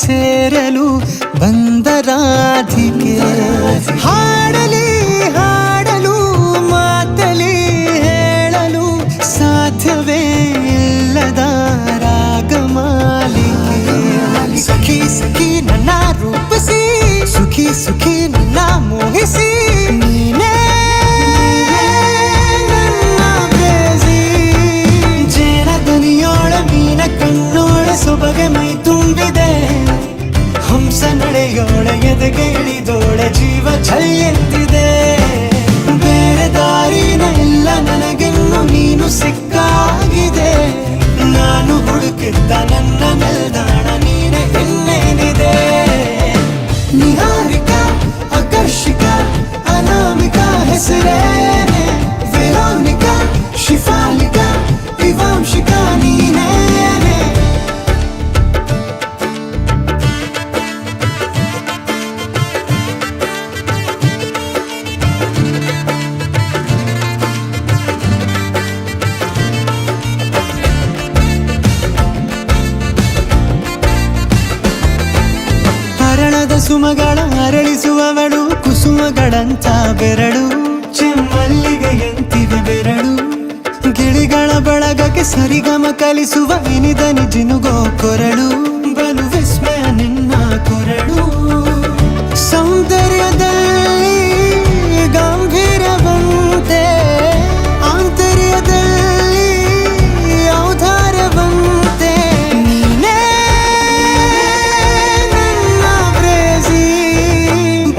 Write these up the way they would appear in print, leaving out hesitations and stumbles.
ಸೇರಲು ಬಂದ ರಾಧಿಕೆ. ಹಾಡಲಿ ಹಾಡಲು ಮಾತಲಿ ಹೇಳಲು ಸಾಧ್ಯವೇ ಇಲ್ಲದ ರಾಗಮಾಲಿಕೆ. ಸಖಿ ಸಖಿ ನನ್ನ ರೂಪಿಸಿ ಸುಖಿ ಸುಖಿ ನನ್ನ ಮೋಹಿಸಿ ನೀನೇ ನನ್ನ ಪ್ರೇಯಸಿ. ಜೇನ ದನಿಯೋಳ ಮೀನ ಕಣ್ಣೋಳ ಸೊಬಗೆ ಮೈ ತುಂಬಿದೆ. ಹಂಸ ನಡೆಯೋಳ ಎದೆಗೆ ಇಳಿದೋಳೆ ಜೀವ ಛಲ್ ಎಂದಿದೆ. ಬೇರೆ ದಾರಿನ ಇಲ್ಲ ನನಗಿನ್ನು ನೀನು ಸಿಕ್ಕಾಗಿದೆ. ನಾನು ಹುಡುಕಿದ್ದ ನನ್ನ ನಿಲ್ದಾಣ ನೀನೆ ಇನ್ನೇನಿದೆ. ನಿಹಾರಿಕಾ ಆಕರ್ಷಿಕಾ ಅನಾಮಿಕಾ ಹೆಸರೇನೆ. ವೆರೋನಿಕಾ ಶಿಫಾಲಿಕಾ ವಿವಾಂಶಿಕಾ ನೀನೇನೆ. ಹರಣದ ಸುಮಗಳ ಅರಳಿಸುವವಳು ಕುಸುಮಗಳಂತ ಬೆರಳು. ಚೆಮ್ಮಲ್ಲಿಗೆಯಂತಿವೆ ಬೆರಳು. ಗಿಳಿಗಳ ಬಳಗಕ್ಕೆ ಸರಿಗಮ ಕಲಿಸುವ ಇನಿದನಿ ಜಿನುಗೋ ಕೊರಳು. ಬಲು ವಿಸ್ಮಯ ನಿನ್ನ ಕೊರಳು. ಸೌಂದರ್ಯದಲ್ಲಿ ಗಾಂಭೀರ್ಯವಂತೆ ಆಂತರ್ಯದಲ್ಲಿ ಔದಾರ್ಯವಂತೆ ನೀನೇ ನನ್ನ ಪ್ರೇಯಸಿ.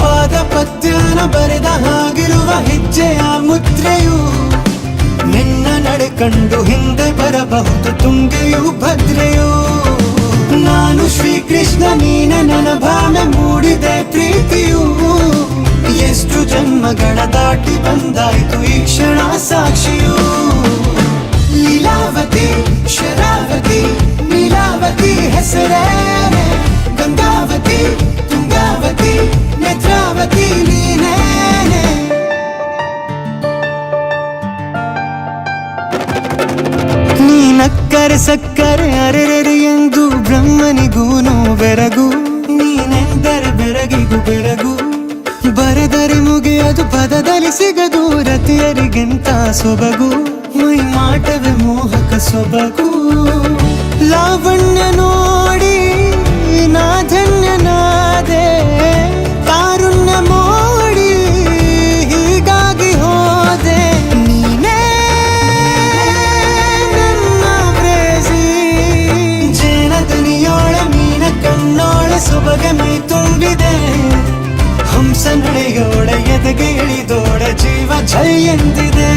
ಪಾದ ಪದ್ಯನ ಬರೆದ ಹಾಗಿರುವ ಹೆಜ್ಜೆಯ ಮುದ್ರೆಯು. ನಿನ್ನ ನಡೆ ಕಂಡು ಹಿಂದೆ ಬರಬಹುದು ತುಂಗೆಯು ಭದ್ರೆಯು. ನಾನು ಶ್ರೀಕೃಷ್ಣ ನೀನೆ ನನ್ನ ಭಾವನೆ ಮೂಡಿದೆ ಪ್ರೀತಿಯು. ಎಷ್ಟು ಜನ್ಮಗಳ ದಾಟಿ ಬಂದಾಯ್ತು ಈ ಕ್ಷಣ ಸಾಕ್ಷಿಯು. ಲೀಲಾವತಿ ಶರಾವತಿ ನೀಲಾವತಿ ಹೆಸರೇನೆ. ಗಂಗಾವತಿ ತುಂಗಾವತಿ ನೇತ್ರಾವತಿ ನೀನೇನೆ. ನೀನಕ್ಕರೆ ಸಕ್ಕರೆ ಅರೆರೆ ಎಂದು ಬ್ರಹ್ಮನಿಗೂನು ಬೆರಗು. ನೀನೆಂದರೆ ಬೆರಗಿಗೂ ಬೆರಗು. ಬರೆದರೆ ಮುಗಿಯದು ಪದದಲ್ಲಿ ಸಿಗದು ರತಿಯರಿಗಿಂತ ಸೊಬಗು. ಮೈ ಮಾಟವೇ ಮೋಹಕ ಸೊಬಗು. ಲಾವಣ್ಯ ನೋಡಿ ನಾ ಧನ್ಯನಾದೆ. ಕಾರುಣ್ಯ ಮೋಡಿ ಹೀಗಾಗಿ ಹೋದೆ. ನೀನೇ ನನ್ನ ಪ್ರೇಯಸಿ. ಜೇನ ದನಿಯೋಳ ಮೀನ ಕಣ್ಣೋಳ ಸೊಬಗೆ ಮೈ ತುಂಬಿದೆ. ಹಂಸ ನಡೆಯೋಳ ಎದೆಗೆ ಇಳಿದೋಳ ಜೀವ ಛಲ್ ಎಂದಿದೆ.